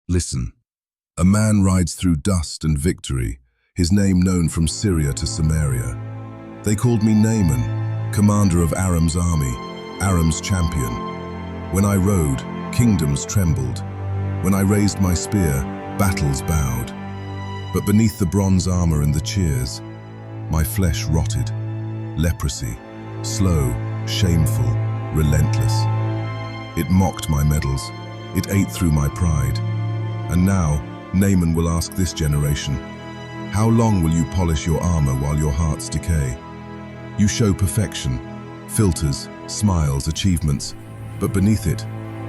Listen, a man rides through dust and victory, his name known from Syria to Samaria. They called me Naaman, commander of Aram's army, Aram's champion. When I rode, kingdoms trembled. When I raised my spear, battles bowed. But beneath the bronze armor and the cheers, my flesh rotted. Leprosy, slow, shameful, relentless. It mocked my medals. It ate through my pride. And now, Naaman will ask this generation, how long will you polish your armor while your hearts decay? You show perfection, filters, smiles, achievements, but beneath it,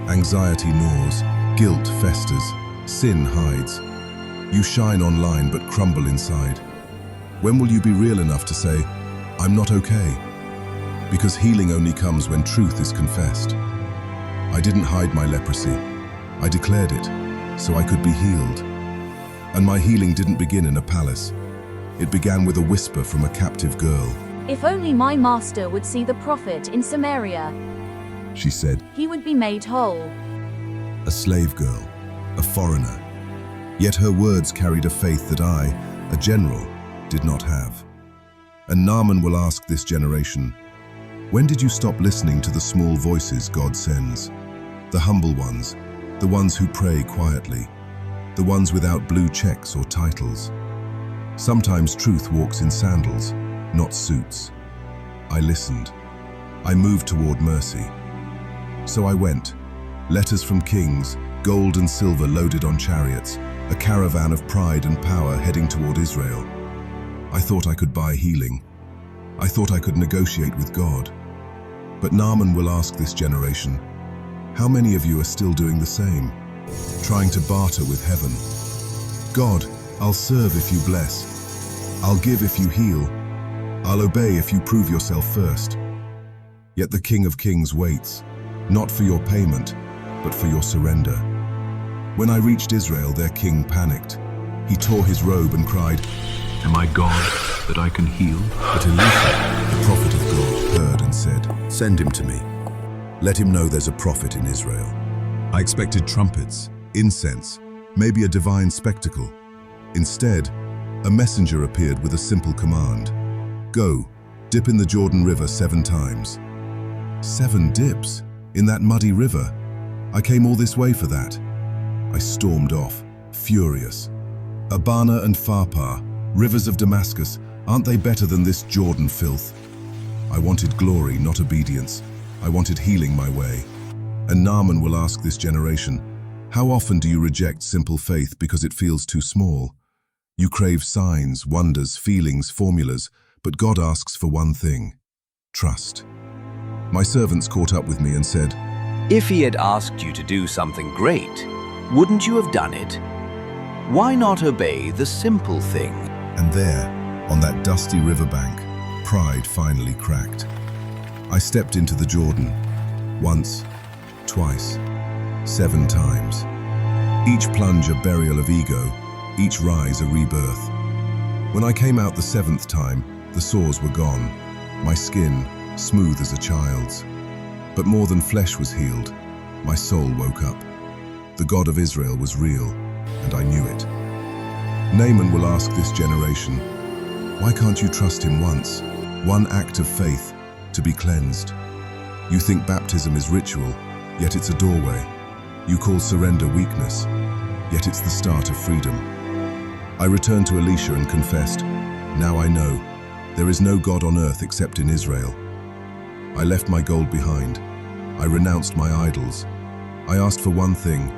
anxiety gnaws, guilt festers, sin hides. You shine online but crumble inside. When will you be real enough to say, I'm not okay? Because healing only comes when truth is confessed. I didn't hide my leprosy. I declared it, so I could be healed. And my healing didn't begin in a palace. It began with a whisper from a captive girl. If only my master would see the prophet in Samaria, She said, he would be made whole. a slave girl, a foreigner. Yet her words carried a faith that I, a general, did not have. And Naaman will ask this generation, when did you stop listening to the small voices God sends? The humble ones, the ones who pray quietly, the ones without blue checks or titles. Sometimes truth walks in sandals, not suits. I listened. I moved toward mercy. So I went. Letters from kings, gold and silver loaded on chariots, a caravan of pride and power heading toward Israel. I thought I could buy healing. I thought I could negotiate with God. But Naaman will ask this generation, how many of you are still doing the same? Trying to barter with heaven. God, I'll serve if you bless. I'll give if you heal. I'll obey if you prove yourself first. Yet the King of Kings waits, not for your payment, but for your surrender. When I reached Israel, their king panicked. He tore his robe and cried, Am I God that I can heal? but Elisha, the prophet of God, heard and said, send him to me. Let him know there's a prophet in Israel. I expected trumpets, incense, maybe a divine spectacle. Instead, a messenger appeared with a simple command. Go, dip in the Jordan River 7 times. 7 dips? In that muddy river? I came all this way for that. I stormed off, furious. Abana and Pharpar, rivers of Damascus, aren't they better than this Jordan filth? I wanted glory, not obedience. I wanted healing my way. And Naaman will ask this generation, how often do you reject simple faith because it feels too small? You crave signs, wonders, feelings, formulas, but God asks for one thing, trust. My servants caught up with me and said, If he had asked you to do something great, wouldn't you have done it? Why not obey the simple thing? and there, on that dusty riverbank, pride finally cracked. I stepped into the Jordan, once, twice, 7 times. Each plunge a burial of ego, each rise a rebirth. When I came out the 7th time, the sores were gone, my skin smooth as a child's. But more than flesh was healed, my soul woke up. The God of Israel was real, and I knew it. Naaman will ask this generation, why can't you trust him once, one act of faith, to be cleansed? You think baptism is ritual, yet it's a doorway. You call surrender weakness, yet it's the start of freedom. I returned to Elisha and confessed, now I know, there is no God on earth except in Israel. I left my gold behind. I renounced my idols. I asked for one thing,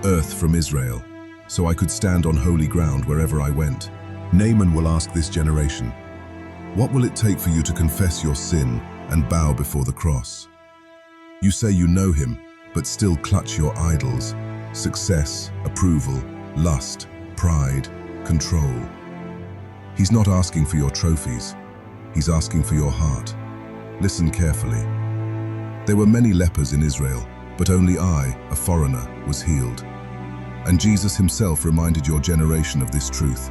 earth from Israel, so I could stand on holy ground wherever I went. Naaman will ask this generation, what will it take for you to confess your sin and bow before the cross? You say you know him, but still clutch your idols, success, approval, lust, pride, control. He's not asking for your trophies. He's asking for your heart. Listen carefully. There were many lepers in Israel, but only I, a foreigner, was healed. And Jesus himself reminded your generation of this truth.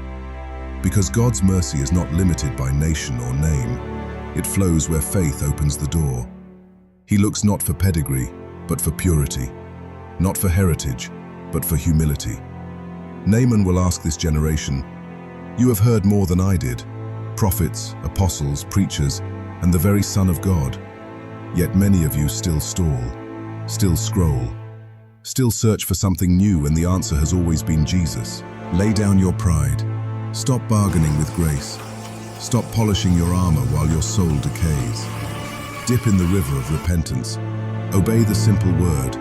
Because God's mercy is not limited by nation or name. It flows where faith opens the door. He looks not for pedigree, but for purity. Not for heritage, but for humility. Naaman will ask this generation, "You have heard more than I did, prophets, apostles, preachers, and the very Son of God. Yet many of you still stall, still scroll, still search for something new, and the answer has always been Jesus. Lay down your pride. Stop bargaining with grace. Stop polishing your armor while your soul decays. Dip in the river of repentance. Obey the simple word,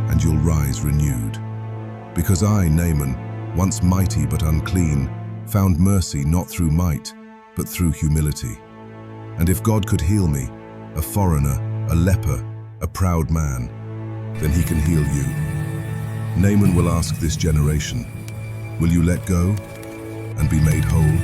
and you'll rise renewed. Because I, Naaman, once mighty but unclean, found mercy not through might, but through humility. And if God could heal me, a foreigner, a leper, a proud man, then he can heal you." Naaman will ask this generation, "Will you let go and be made whole?"